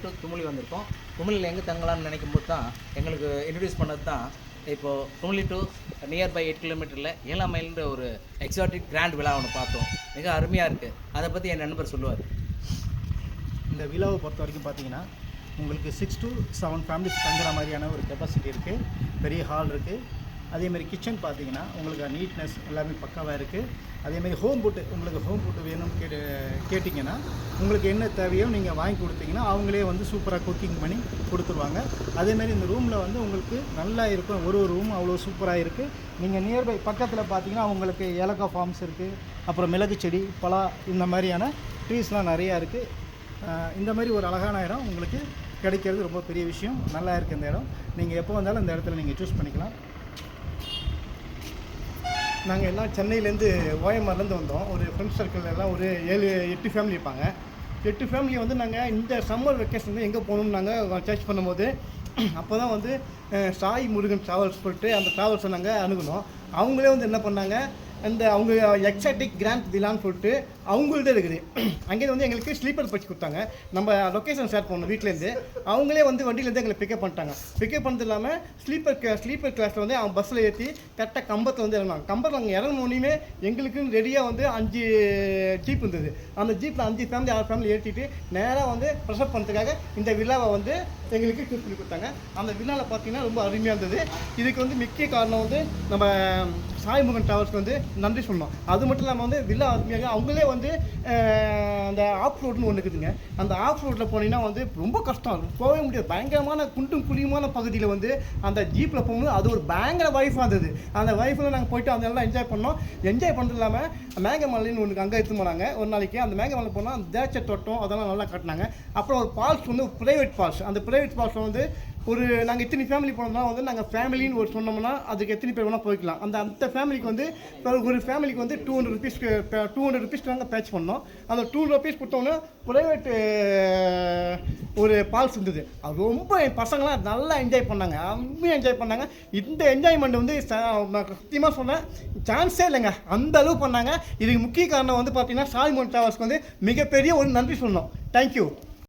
To Kumily வந்திருக்கோம். குமுளியில் எங்கே தங்கலாம்னு நினைக்கும் போது தான் எங்களுக்கு இன்ட்ரடியூஸ் பண்ணது தான் இப்போது குமுளி டு நியர்பை 8 கிலோமீட்டரில் 7 மைல்ன்ற ஒரு எக்ஸாட்டிக் கிராண்ட் விழா ஒன்று பார்த்தோம். மிக அருமையாக இருக்குது. அதை பற்றி என் நண்பர் சொல்லுவார். இந்த விழாவை பொறுத்த வரைக்கும் பார்த்தீங்கன்னா உங்களுக்கு 6 to 7 ஃபேமிலிஸ் தங்குற மாதிரியான ஒரு கெப்பாசிட்டி இருக்குது. பெரிய ஹால் இருக்குது. அதேமாதிரி கிச்சன் பார்த்தீங்கன்னா உங்களுக்கு நீட்னஸ் எல்லாமே பக்காவாக இருக்குது. அதேமாதிரி ஹோம் ஃபுட்டு உங்களுக்கு ஹோம் ஃபுட்டு வேணும்னு கேட்டிங்கன்னா உங்களுக்கு என்ன தேவையோ நீங்கள் வாங்கி கொடுத்தீங்கன்னா அவங்களே வந்து சூப்பராக குக்கிங் பண்ணி கொடுத்துருவாங்க. அதேமாதிரி இந்த ரூமில் வந்து உங்களுக்கு நல்லா இருக்கும். ஒரு ரூம் அவ்வளோ சூப்பராக இருக்குது. நீங்கள் நியர்பை பக்கத்தில் பார்த்தீங்கன்னா உங்களுக்கு ஏலக்காய் ஃபார்ம்ஸ் இருக்குது. அப்புறம் மிளகு செடி, பலா இந்த மாதிரியான ட்ரீஸ்லாம் நிறையா இருக்குது. இந்த மாதிரி ஒரு அழகான இடம் உங்களுக்கு கிடைக்கிறது ரொம்ப பெரிய விஷயம். நல்லா இருக்குது இந்த இடம். நீங்கள் எப்போ வந்தாலும் இந்த இடத்துல நீங்கள் சூஸ் பண்ணிக்கலாம். நாங்கள் எல்லாம் சென்னையிலேருந்து ஓஎம்ஆர்லேருந்து வந்தோம். ஒரு ஃப்ரெண்ட்ஸ் சர்க்கிள் எல்லாம் ஒரு 7-8 ஃபேமிலி இருப்பாங்க. 8 ஃபேமிலியை வந்து நாங்கள் இந்த சம்மர் வெக்கேஷன் வந்து எங்கே போகணும்னு நாங்கள் சர்ச் பண்ணும்போது அப்போ தான் வந்து சாய் முருகன் ட்ராவல்ஸ் சொல்லிட்டு அந்த ட்ராவல்ஸை நாங்கள் அணுகுனோம். அவங்களே வந்து என்ன பண்ணாங்க, அந்த அவங்க எக்ஸாட்டிக் கிராண்ட் விழான்னு சொல்லிட்டு அவங்கள்ட்ட இருக்குது. அங்கேருந்து வந்து எங்களுக்கு ஸ்லீப்பர் பச்சு கொடுத்தாங்க. நம்ம லொக்கேஷன் ஷேர் பண்ணோம் வீட்டிலேருந்து. அவங்களே வந்து வண்டியிலேருந்து எங்களை பிக்கப் பண்ணிட்டாங்க. பிக்கப் பண்ணது இல்லாமல் ஸ்லீப்பர் கிளாஸில் வந்து அவங்க பஸ்ஸில் ஏற்றி கரெக்டாக கம்பத்தில் வந்து இறங்குவாங்க. கம்பத்தில் அங்கே இறங்கினோடனே எங்களுக்குன்னு ரெடியாக வந்து 5 ஜீப் இருந்தது. அந்த ஜீப்பில் 5 ஃபேமிலி 6 ஃபேமிலி ஏற்றிட்டு நேராக வந்து ப்ரெஷப் பண்ணுறதுக்காக இந்த விழாவை வந்து எங்களுக்கு சூஸ் பண்ணி கொடுத்தாங்க. அந்த விழாவில் பார்த்தீங்கன்னா ரொம்ப அருமையாக இருந்தது. இதுக்கு வந்து முக்கிய காரணம் வந்து நம்ம சாய்முகன் ட்ராவல்ஸ்க்கு வந்து நன்றி சொன்னோம். அது மட்டும் இல்லாமல் வந்து விழா அருமையாக அவங்களே வந்து அந்த ஆஃப் ரோடுன்னு ஒன்று இருக்குதுங்க. அந்த ஆஃப் ரோட்டில் போனீங்கன்னா வந்து ரொம்ப கஷ்டம், போகவே முடியாது. பயங்கரமான குண்டும் குழியுமான பகுதியில் வந்து அந்த ஜீப்பில் போகும்போது அது ஒரு பயங்கர வைஃபாக இருந்தது. அந்த வைஃபில் நாங்கள் போய்ட்டு அந்த எல்லாம் என்ஜாய் பண்ணோம். என்ஜாய் பண்ணுறது இல்லாமல் மேகமலைன்னு ஒன்று அங்கே எடுத்து போனாங்க ஒரு நாளைக்கு. அந்த மேகமலை போனால் அந்த தேச்ச தோட்டம் அதெல்லாம் நல்லா காட்டினாங்க. அப்புறம் ஒரு ஃபால்ஸ் வந்து ப்ரைவேட் ஃபால்ஸ். அந்த ப்ரைவேட் ஃபால்ஸில் வந்து ஒரு நாங்கள் இத்தனை ஃபேமிலி போனோம்னா வந்து நாங்கள் ஃபேமிலின்னு ஒரு சொன்னோம்னா அதுக்கு எத்தனை பேர் வேணால் போய்க்கலாம். அந்த ஃபேமிலிக்கு வந்து ஒரு ஃபேமிலிக்கு வந்து 200 ருபீஸ்க்கு நாங்கள் பேட்ச் பண்ணோம். அந்த 200 ருபீஸ் கொடுத்தோன்னே ப்ரைவேட்டு ஒரு ஃபால்ஸ் இருந்தது. அது ரொம்ப என் பசங்களாம் நல்லா என்ஜாய் பண்ணாங்க. அருமையாக என்ஜாய் பண்ணாங்க. இந்த என்ஜாய்மெண்ட் வந்து நான் சத்தியமாக சொன்னேன் சான்ஸே இல்லைங்க, அந்த அளவு பண்ணாங்க. இதுக்கு முக்கிய காரணம் வந்து பார்த்தீங்கன்னா சாய்முகன் ட்ராவல்ஸ்க்கு வந்து மிகப்பெரிய ஒரு நன்றி சொன்னோம். தேங்க்யூ.